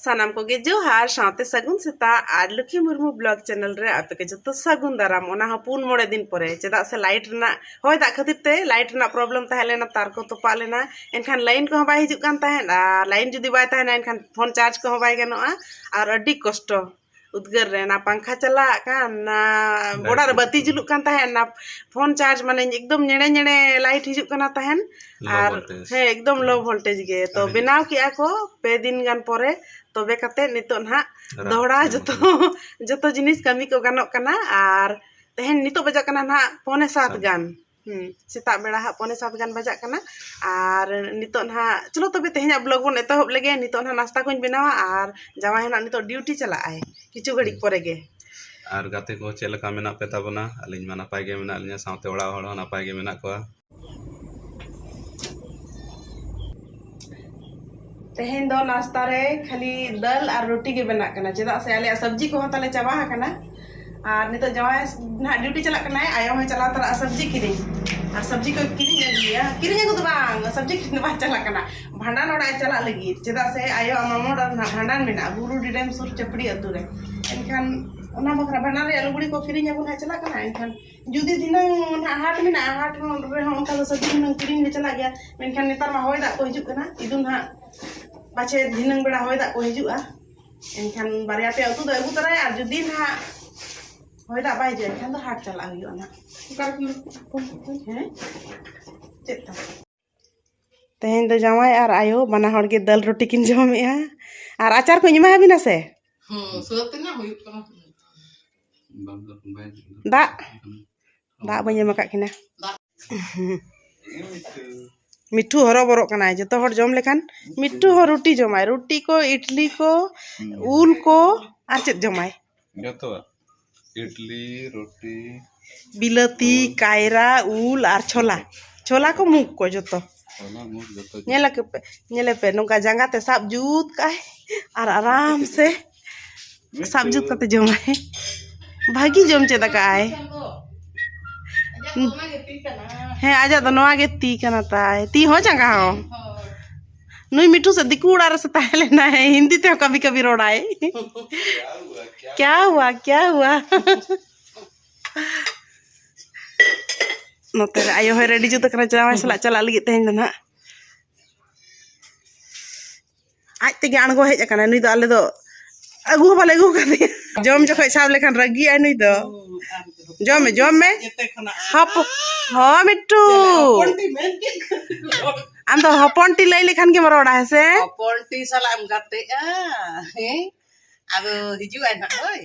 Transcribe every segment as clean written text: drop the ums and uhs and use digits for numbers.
सानाम को गे जोहार साथे सगुन सेता आर लक्ष्मी मुर्मू ब्लॉग चैनल रे आपे के जतो सगुन दाराम ओना ह 4-5 दिन परे चेदा से लाइट ना होय दा खातिर ते लाइट ना प्रॉब्लम ताहे लेना तार को तोपा लेना एनखान लाइन को बाय हिजुक कान ताहे लाइन जुदी बाय ताहे ना एनखान फोन चार्ज को बाय गनोआ आर अड्डी कष्ट उद्गार रे ना पंखा चला कान ना बोड़ा रे बत्ती जुलुक कान ताहे ना फोन चार्ज माने एकदम नेड़े नेड़े लाइट हिजुक काना ताहेन आर हे एकदम लो वोल्टेज गे तो बनाव किया को 2 दिन गान परे तबे कते नितो ना दोहरा जतो जिनिस कमी को गानोक कना आर तेहन नितो बजा कना ना 6:45 गान सेता बेड़ा हा 6:45 गान बजा कना आर नितो ना चलो तबे तेहना ब्लॉग बन एतहब लेगे नितो ना नाश्ता कोन बनावा आर जावाय ना नितो ड्यूटी चला आए किछु घड़ी परे गे आर गाते को चेलका मेना पे ताबना अलिन मा नापाय गे मेना अलिन साथे ओड़ा हड़ नापाय गे मेना को तेहन दो नाश्ता रे खाली दाल और रोटी के बना कना चेदा से आले सब्जी को ताले चाबा कना आर नितो जवाय ना ड्यूटी चला कना आयो है चला तरा सब्जी किरी आ सब्जी को किरी को तो बांग सब्जी किरी बा चला कना भांडान ओड़ा चला लगी चेदा से आयो मामोड ना भांडान मेना बुरु डिडेम सुर चपड़ी अतु रे एनखान ओना बखरा भांडान रे लुगड़ी को किरी बन चला कना एनखान जुदी दिनंग ना हाट मेना हाट रे हम का सब्जी न किरी ले चला गया मेनखान नेतार मा होय दा को हिजुक कना इदुन हा पाचे दिनंग बेड़ा होय दा को हिजुआ एनखान बारिया पे अतु द अगु तराय आर जुदी ना होय दा बाय जे एनखान तो हाट चला हुयो ना चेता तेहन दो जावाय आर आयो बना हड़ के दाल रोटी किन जमेआ आर आचार को इमा बिना से सोतना हुयो कना दा दा बने मका किना मिठू हरो बरो कना जतो हर जम लेखान मिठू हो रोटी जमाय रोटी को इडली को उल को आर चेत जमाय जतो इडली रोटी बिलाती कायरा उल आर छोला छोला को मुग को जतो नेले पे नोका जांगा ते साब जूत काय आर आराम से साब जूत कते जमाय भागी जम चेदा काय हे आजा तो नवा गे ती कना ताय ती हो जांगा हो नुई मिठू से दिकुड़ा रे से ताले ना है हिंदी ते कभी कभी रोड़ाए क्या हुआ नोते आयो है रेडी जुत कना जावाय सला चला लगी तेहन ना आज ते अणगो हेज कना नुई दो आले दो अगु बाले अगु कदे जम जखै साब लेखान रगी आय नुई दो जम में हप हो मिट्टू आम तो हपनटी लई लेखान के मरोड़ा है से हपनटी सलाम गाते हे अब हिजु आय ना ओय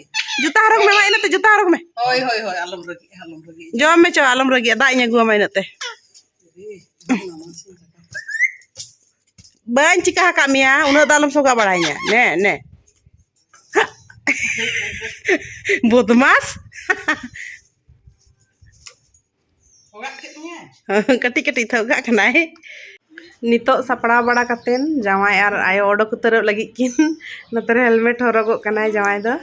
जुता हरक में माइनते जुता हरक में होय आलम रगी जम में चो आलम रगी दा इने गुआ माइनते बाñ चिका का मिया उना दालम सोगा बड़ाइया ने बदमाश कटी कटी थोगा कनाय नितो सपड़ा बड़ा कतेन जावाय आर आयो ओडक उतर लगी किन नतरे हेलमेट हरगो कनाय जावाय दो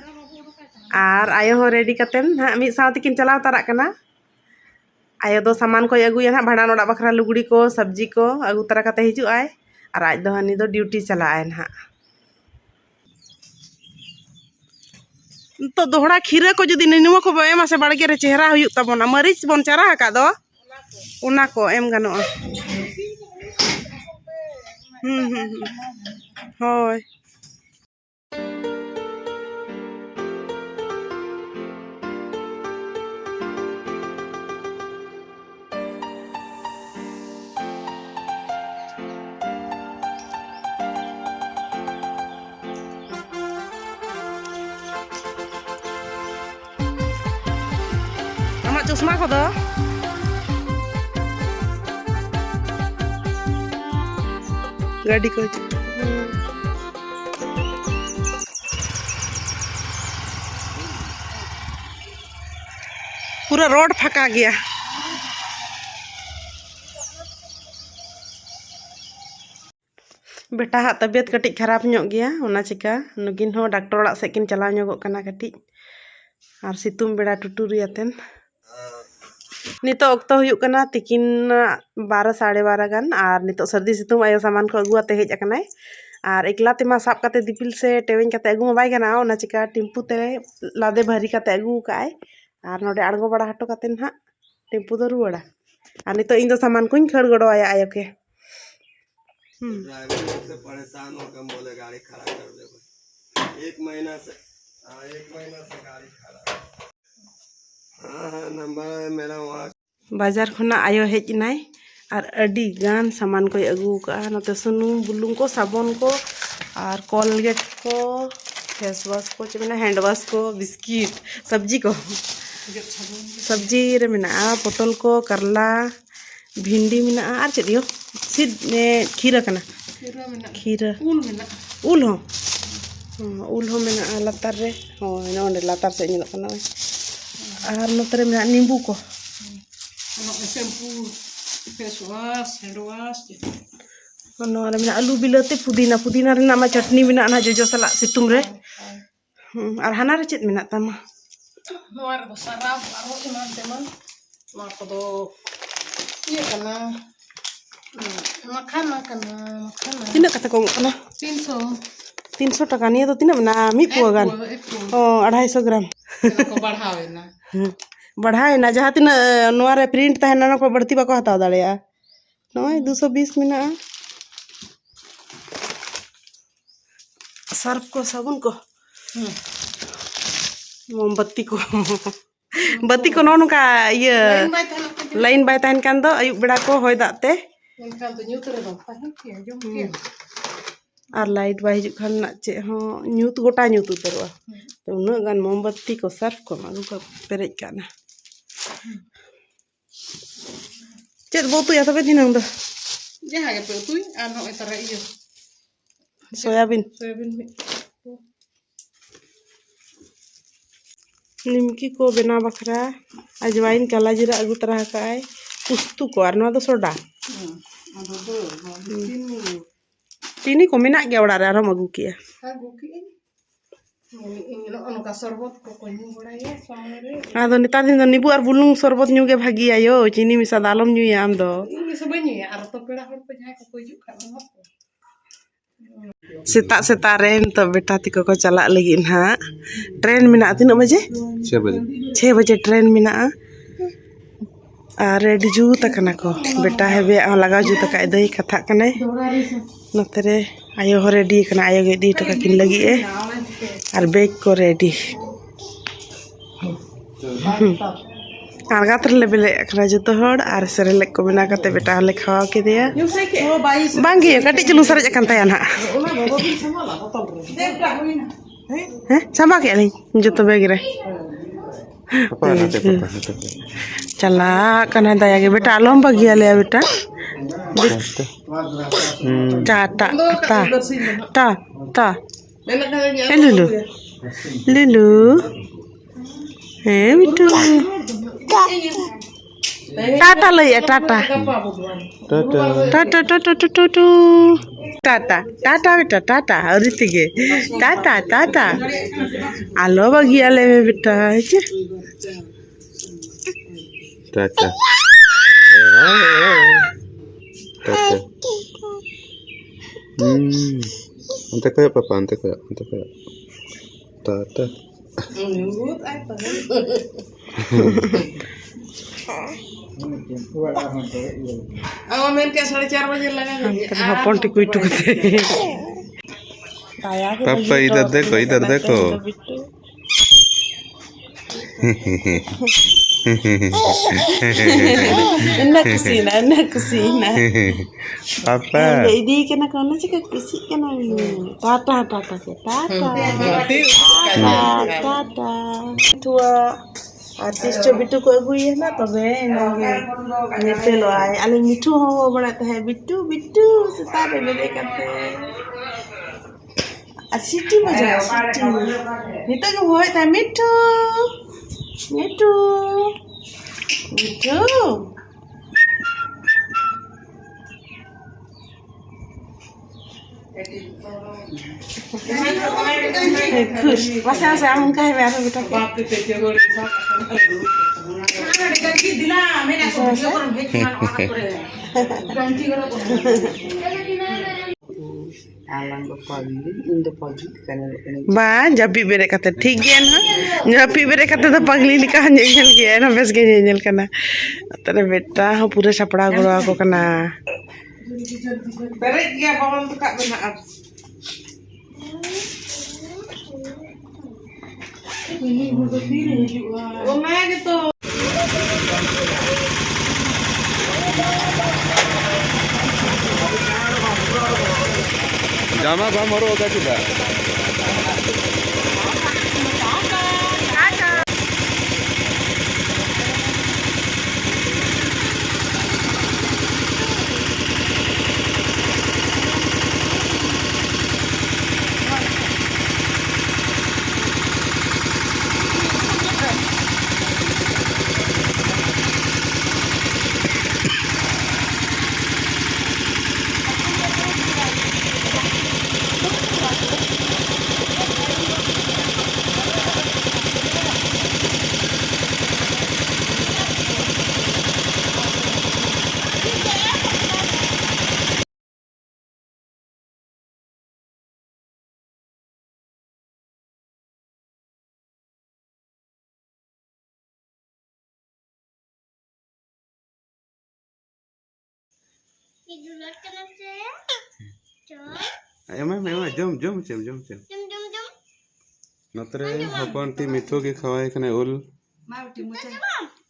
आर आयो हो रेडी कतेन हा मी साथ किन चलाव तारा कना आयो दो सामान को अगुया ना भाड़ा ओडा बखरा लुगड़ी को सब्जी को अगु तरा कते हिजु आय आर आज दो हनी दो ड्यूटी चला आय ना तो दोहड़ा खीरा को जुदी निनुआ को एमा से बाड़गे रे चेहरा हुयुक तबोना मरीच बन चारा का दो उना को एम गानो होय चश्मा को दो गाड़ी को पूरा रोड फका गया बेटा हा तबियत कटी खराब ᱧᱚᱜ गया ओना चिका नुगिन हो डॉक्टर ओड़ा से किन चला ᱧᱚᱜᱚᱜ कना कटी आर सितुम बेड़ा टुटुरियातेन नितो अक्तो हुयुक कना तिकिन 12 12:30 गान आर नितो सर्दी सितुम आयो सामान को अगुआते हेज अकनाय और एकला तेमा साब काते दिपिल से टेवें काते अगू बाय गाना ओना चिका टेम्पू ते लादे भरी काते अगू काय और नोडे आड़गो बड़ा हटो काते ना टेम्पू दो रुवाड़ा और नितो इन दो सामान कुछ खड़ गड़ो आया आयो के ड्राइवर से परेशान होकर बोले गाड़ी खड़ा कर दे एक महीना से गाड़ी खड़ा हाँ नंबर है मेरा वहाँ बाजार खुना आयो हेज नाय और अडी गान सामान को अगू का नते सुनुम बुलुंग को साबुन को और कोलगेट को फेस वॉश को चेना हैंड वॉश को बिस्किट सब्जी को सब्जी रे मेना पोटल को करला भिंडी मेना और चेदियो सिद ने खीरा कना खीरा उल हो मेना लातार रे हो नोंडे लातार से निलो कना और नोतरे मेना नींबू को shampoo face wash hand wash नोरे मेना आलू बिलाते पुदीना रे ना चटनी मेना ना जोजो सला सितुम रे और हाना रे चेत मेना तामा नोर बसाराब आरो इमान तेमन मा कोदो ये कना मखाना तीना कथा को कना 300 टका निया तो तीना मेना मी पुआ गान ओ 250 ग्राम को बढ़ावे ना बढ़ाए ना जहाँ तीन नोरे प्रिंट तहना ना को बढ़ती बाको हताव दाड़ेया नोय 220 मेना सर्फ को साबुन को मोमबत्ती को बत्ती को नोन का ये लाइन बाय तहन कान दो अयुब बेड़ा को होय दाते इनका तो न्यू करे दो ताहे के जम के और लाइट बाय हिजु खान ना चे हो न्यूत गोटा न्यूत उतरवा तो उन गान मोमबत्ती को सर्फ को मागु का पेरेज काना चेत बोतु या तबे दिनंग दो जहां के पे तुई आनो एतरा इयो सोयाबीन में निमकी को बेना बखरा अजवाइन काला जीरा अगु तरह का है पुस्तु को और नवा दो सोडा चीनी को मेना गया उड़ा रे आराम अगु किया उनका शरबत को कोई बड़ाया सामने रे आदो नेता दिन नींबू और बुलुंग शरबत न्यू के भागी आयो चीनी मिसा दालम न्यू आम दो इन सब बनी और तो पेड़ा हर पे जाए को हिजु खाना सेता रेन तो बेटा तिको को चला लगी ना ट्रेन मिना तीन बजे 6 बजे ट्रेन मिना और रेडी जू तकना को बेटा है बे लगा जू तक दई कथा कने नतरे आयो हो रेडी कना आयो गे दी टका किन लगी ए और बैग को रेडी आगातर लेबले अखरा जतो हड़ और सेरेले को बिना कते बेटा हले खावा के दिया बांगी कटी चलू सरज अकन तया ना हैं sama के ali जतो बैग रे चला कना दया के बेटा आलम बगिया ले बेटा टाटा ता ता ता लुलु लुलु हे मिठू टाटा लइया टाटा टाटा टाटा टाटा टाटा टाटा बेटा टाटा अरितिगे टाटा टाटा आलो बगिया ले बेटा है Tata ante kayak papa ante kayak tata main के 4:30 बजे लगा हपन टिकु इटु कते पापा इधर देखो Enak kusina. Papa. Jadi kena kau sih ke kusi kena tata. Tua artis cobitu ko agu ya na tobe nage nete lo ay ale mitu ho bada ta hai bitu sitare bele kate asiti baja asiti nito ko hoy ta mitu खुश मसा से हम कहे यार बेटा बाप पे जगोरे दिला मैंने वीडियो पर भेज मार करे बा जबी बेरे कते ठीक गया ना जबी बेरे कते तो पगली लिखा नेल गया ना बेस के नेल कना तरे बेटा हो पूरा सपड़ा गोड़ा को कना बेरे गया बावन तो का बना अब ओ मैं के तो जामा बा मरो होगा चुका एमा जम नतरे हपन टी मिठो के खवाए कने उल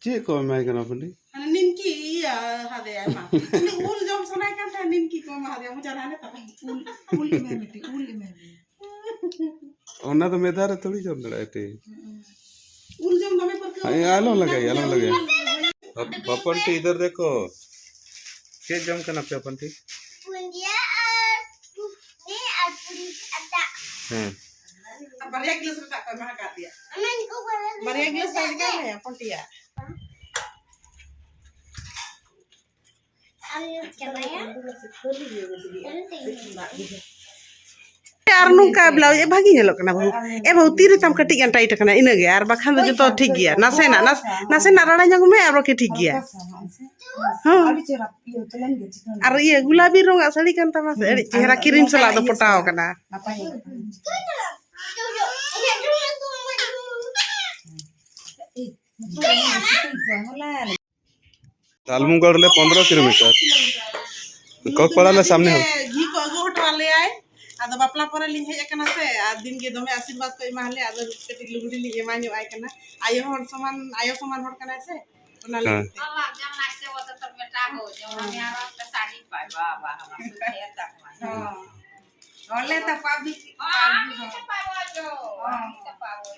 चे को माय कना पंडी निनकी हादे मा उल जम सनाय kan था निनकी को मा हादे मुजा राने ता उल में ओना तो मेदार थोड़ी जम दड़ा टे उल जम दमे पर आलो लगे हपन टी इधर देखो के जम कना पे हपन टी पुंजिया और पुनी अटा हां बढ़िया गिलास रखा कर महा का दिया मैं इनको बढ़िया गिलास का क्या है पंटिया यार नुका ब्लाउज ए भागी हेलो कना बहु ए बहु तीरे तम कटी गन टाइट कना इने गे यार बखान दो तो ठीक गया नासे ना रड़ा जंग में आरो के ठीक गया हां और ये गुलाबी रंग साड़ी कान तमा से चेहरा क्रीम सला दो पटाओ कना तालमुगढ़ ले 15 किलोमीटर कोकपड़ा ले सामने हो घी को अगो हटवा ले आए आदो बापला पर लिंग हे कना से आ दिन के दमे आशीर्वाद को इमाले आदो कटी लुगड़ी लिंग एमा न्यू आय कना आयो समान हट कना से ओना ले बाबा जब नाचे वो तो बेटा हो जो हमें आरो पे साड़ी पाए बाबा हमरा सुखे तक हां ओले त पाबी पाबो जो हां त पाबो